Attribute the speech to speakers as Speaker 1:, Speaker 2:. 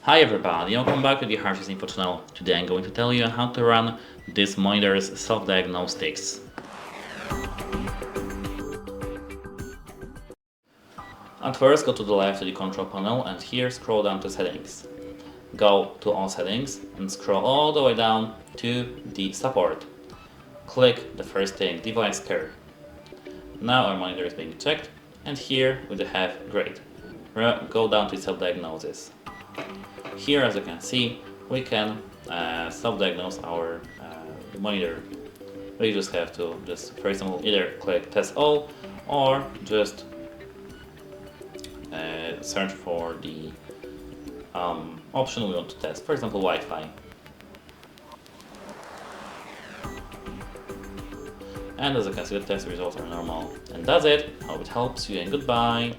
Speaker 1: Hi everybody, welcome back to the Harsh's Info channel. Today I'm going to tell you how to run this monitor's self-diagnostics. At first, go to the left to the control panel and here scroll down to settings. Go to all settings and scroll all the way down to the support. Click the first thing, device care. Now our monitor is being checked and here we have great. Go down to self-diagnosis. Here, as you can see, we can self-diagnose our monitor. We just have to for example, either click test all or just search for the option we want to test, for example, Wi-Fi. And as you can see, the test results are normal. And that's it. Hope it helps you and goodbye.